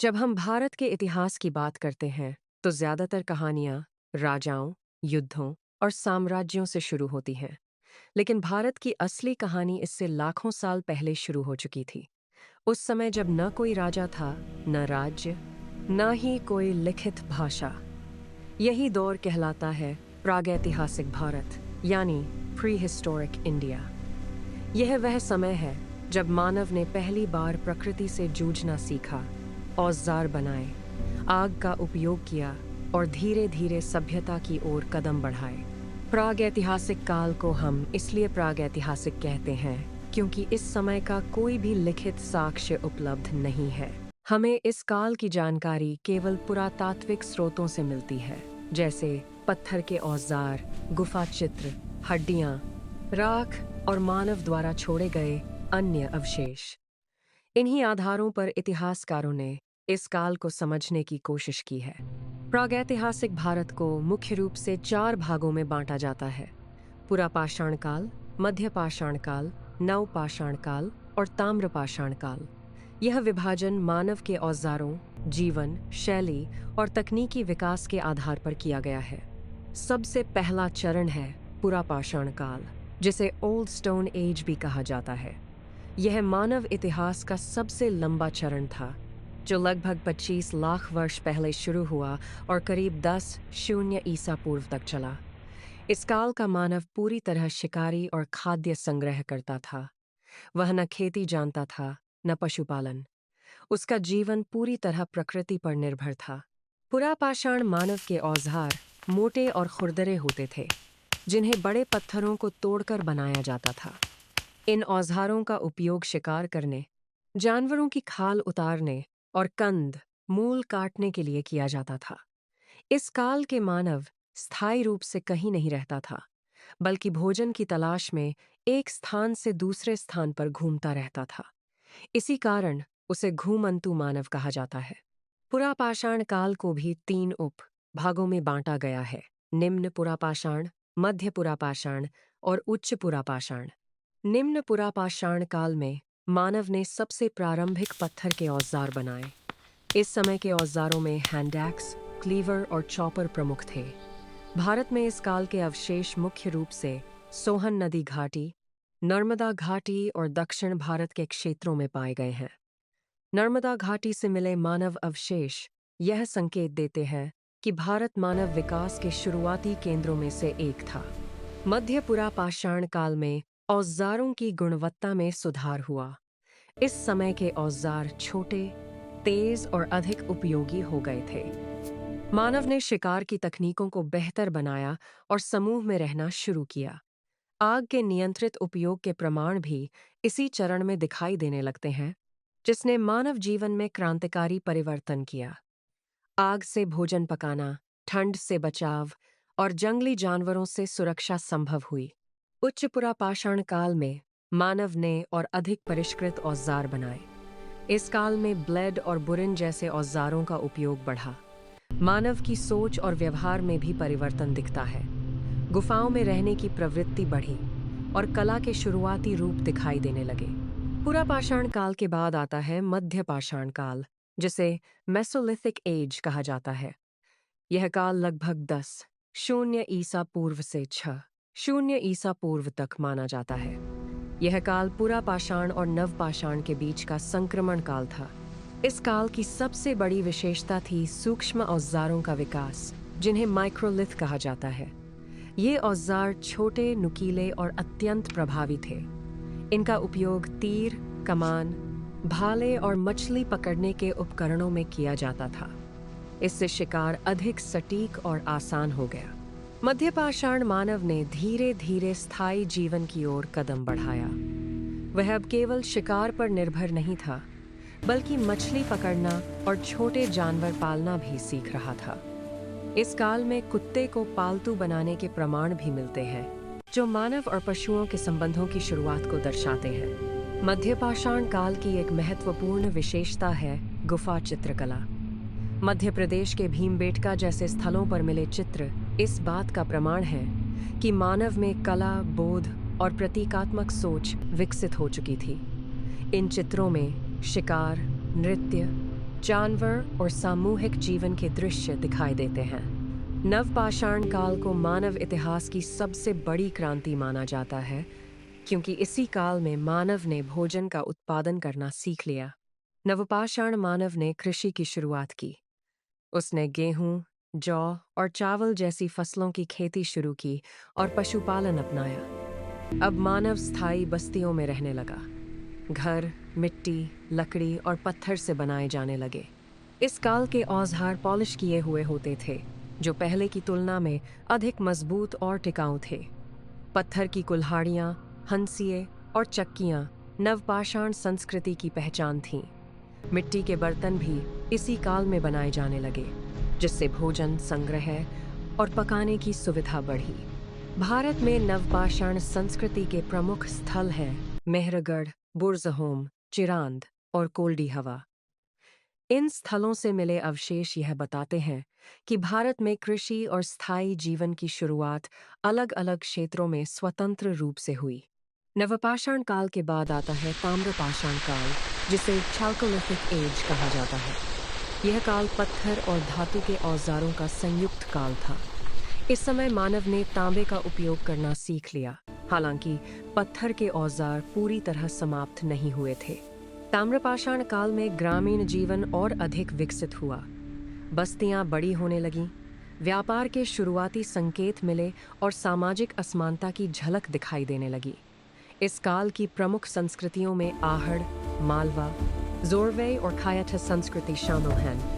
जब हम भारत के इतिहास की बात करते हैं, तो ज़्यादातर कहानियाँ राजाओं, युद्धों और साम्राज्यों से शुरू होती हैं। लेकिन भारत की असली कहानी इससे लाखों साल पहले शुरू हो चुकी थी। उस समय जब न कोई राजा था, न राज्य, न ही कोई लिखित भाषा। यही दौर कहलाता है प्रागैतिहासिक भारत, यानी प्री हिस्टोरिक इंडिया। यह वह समय है जब मानव ने पहली बार प्रकृति से जूझना सीखा, औजार बनाए, आग का उपयोग किया और धीरे धीरे सभ्यता की ओर कदम बढ़ाए। प्रागैतिहासिक काल को हम इसलिए प्रागैतिहासिक कहते हैं क्योंकि इस समय का कोई भी लिखित साक्ष्य उपलब्ध नहीं है। हमें इस काल की जानकारी केवल पुरातात्विक स्रोतों से मिलती है, जैसे पत्थर के औजार, गुफा चित्र, हड्डियां, राख और मानव द्वारा छोड़े गए अन्य अवशेष। इन्हीं आधारों पर इतिहासकारों ने इस काल को समझने की कोशिश की है। प्रागैतिहासिक भारत को मुख्य रूप से 4 भागों में बांटा जाता है: पुरापाषाण काल, मध्यपाषाण काल, नवपाषाण काल और ताम्रपाषाण काल। यह विभाजन मानव के औजारों, जीवन शैली और तकनीकी विकास के आधार पर किया गया है। सबसे पहला चरण है पुरापाषाण काल, जिसे ओल्ड स्टोन एज भी कहा जाता है। यह मानव इतिहास का सबसे लंबा चरण था, जो लगभग 25 लाख वर्ष पहले शुरू हुआ और करीब 10,000 ईसा पूर्व तक चला। इस काल का मानव पूरी तरह शिकारी और खाद्य संग्रह करता था। वह न खेती जानता था, न पशुपालन। उसका जीवन पूरी तरह प्रकृति पर निर्भर था। पुरापाषाण मानव के औजार मोटे और खुरदरे होते थे, जिन्हें बड़े पत्थरों को तोड़कर बनाया जाता था। इन औजारों का उपयोग शिकार करने, जानवरों की खाल उतारने और कंद मूल काटने के लिए किया जाता था। इस काल के मानव स्थायी रूप से कहीं नहीं रहता था, बल्कि भोजन की तलाश में एक स्थान से दूसरे स्थान पर घूमता रहता था। इसी कारण उसे घूमंतु मानव कहा जाता है। पुरापाषाण काल को भी 3 उप भागों में बांटा गया है: निम्न पुरापाषाण, मध्य पुरापाषाण और उच्च पुरापाषाण। निम्न पुरापाषाण काल में मानव ने सबसे प्रारंभिक पत्थर के औजार बनाए। इस समय के औजारों में हैंडैक्स, क्लीवर और चॉपर प्रमुख थे। भारत में इस काल के अवशेष मुख्य रूप से सोहन नदी घाटी, नर्मदा घाटी और दक्षिण भारत के क्षेत्रों में पाए गए हैं। नर्मदा घाटी से मिले मानव अवशेष यह संकेत देते हैं कि भारत मानव विकास के शुरुआती केंद्रों में से एक था। मध्य पुरापाषाण काल में औजारों की गुणवत्ता में सुधार हुआ। इस समय के औजार छोटे, तेज और अधिक उपयोगी हो गए थे। मानव ने शिकार की तकनीकों को बेहतर बनाया और समूह में रहना शुरू किया। आग के नियंत्रित उपयोग के प्रमाण भी इसी चरण में दिखाई देने लगते हैं, जिसने मानव जीवन में क्रांतिकारी परिवर्तन किया। आग से भोजन पकाना, ठंड से बचाव और जंगली जानवरों से सुरक्षा संभव हुई। उच्च पुरापाषाण काल में मानव ने और अधिक परिष्कृत औजार बनाए। इस काल में ब्लेड और बुरिन जैसे औजारों का उपयोग बढ़ा। मानव की सोच और व्यवहार में भी परिवर्तन दिखता है। गुफाओं में रहने की प्रवृत्ति बढ़ी और कला के शुरुआती रूप दिखाई देने लगे। पुरापाषाण काल के बाद आता है मध्यपाषाण काल, जिसे मेसोलिथिक एज कहा जाता है। यह काल लगभग 10,000 ईसा पूर्व से 6,000 ईसा पूर्व तक माना जाता है। यह काल पुरापाषाण और नवपाषाण के बीच का संक्रमण काल था। इस काल की सबसे बड़ी विशेषता थी सूक्ष्म औजारों का विकास, जिन्हें माइक्रोलिथ कहा जाता है। ये औजार छोटे, नुकीले और अत्यंत प्रभावी थे। इनका उपयोग तीर, कमान, भाले और मछली पकड़ने के उपकरणों में किया जाता था। इससे शिकार अधिक सटीक और आसान हो गया। मध्यपाषाण मानव ने धीरे धीरे स्थायी जीवन की ओर कदम बढ़ाया। वह अब केवल शिकार पर निर्भर नहीं था, बल्कि मछली पकड़ना और छोटे जानवर पालना भी सीख रहा था। इस काल में कुत्ते को पालतू बनाने के प्रमाण भी मिलते हैं, जो मानव और पशुओं के संबंधों की शुरुआत को दर्शाते हैं। मध्यपाषाण काल की एक महत्वपूर्ण विशेषता है गुफा चित्रकला। मध्य प्रदेश के भीमबेटका जैसे स्थलों पर मिले चित्र इस बात का प्रमाण है कि मानव में कला, बोध और प्रतीकात्मक सोच विकसित हो चुकी थी। इन चित्रों में शिकार, नृत्य, जानवर और सामूहिक जीवन के दृश्य दिखाई देते हैं। नवपाषाण काल को मानव इतिहास की सबसे बड़ी क्रांति माना जाता है, क्योंकि इसी काल में मानव ने भोजन का उत्पादन करना सीख लिया। नवपाषाण मानव ने कृषि की शुरुआत की। उसने गेहूं, जौ और चावल जैसी फसलों की खेती शुरू की और पशुपालन अपनाया। अब मानव स्थायी बस्तियों में रहने लगा। घर मिट्टी, लकड़ी और पत्थर से बनाए जाने लगे। इस काल के औजार पॉलिश किए हुए होते थे, जो पहले की तुलना में अधिक मजबूत और टिकाऊ थे। पत्थर की कुल्हाड़ियाँ, हंसिए और चक्कियाँ नवपाषाण संस्कृति की पहचान थीं। मिट्टी के बर्तन भी इसी काल में बनाए जाने लगे, जिससे भोजन संग्रह और पकाने की सुविधा बढ़ी। भारत में नवपाषाण संस्कृति के प्रमुख स्थल हैं मेहरगढ़, बुरज़होम, चिरांद और कोल्डी हवा। इन स्थलों से मिले अवशेष यह बताते हैं कि भारत में कृषि और स्थायी जीवन की शुरुआत अलग-अलग क्षेत्रों में स्वतंत्र रूप से हुई। नवपाषाण काल के बाद आता है ताम्रपाषाण काल, जिसे चैल्कोलिथिक एज कहा जाता है। यह काल पत्थर और धातु के औजारों का संयुक्त काल था। इस समय मानव ने तांबे का उपयोग करना सीख लिया, हालांकि पत्थर के औजार पूरी तरह समाप्त नहीं हुए थे। ताम्रपाषाण काल में ग्रामीण जीवन और अधिक विकसित हुआ। बस्तियां बड़ी होने लगीं, व्यापार के शुरुआती संकेत मिले और सामाजिक असमानता की झलक दिखाई देने लगी। इस काल की प्रमुख संस्कृतियों में आहड़, मालवा, जोरवे और खायाठा संस्कृति शामिल हैं,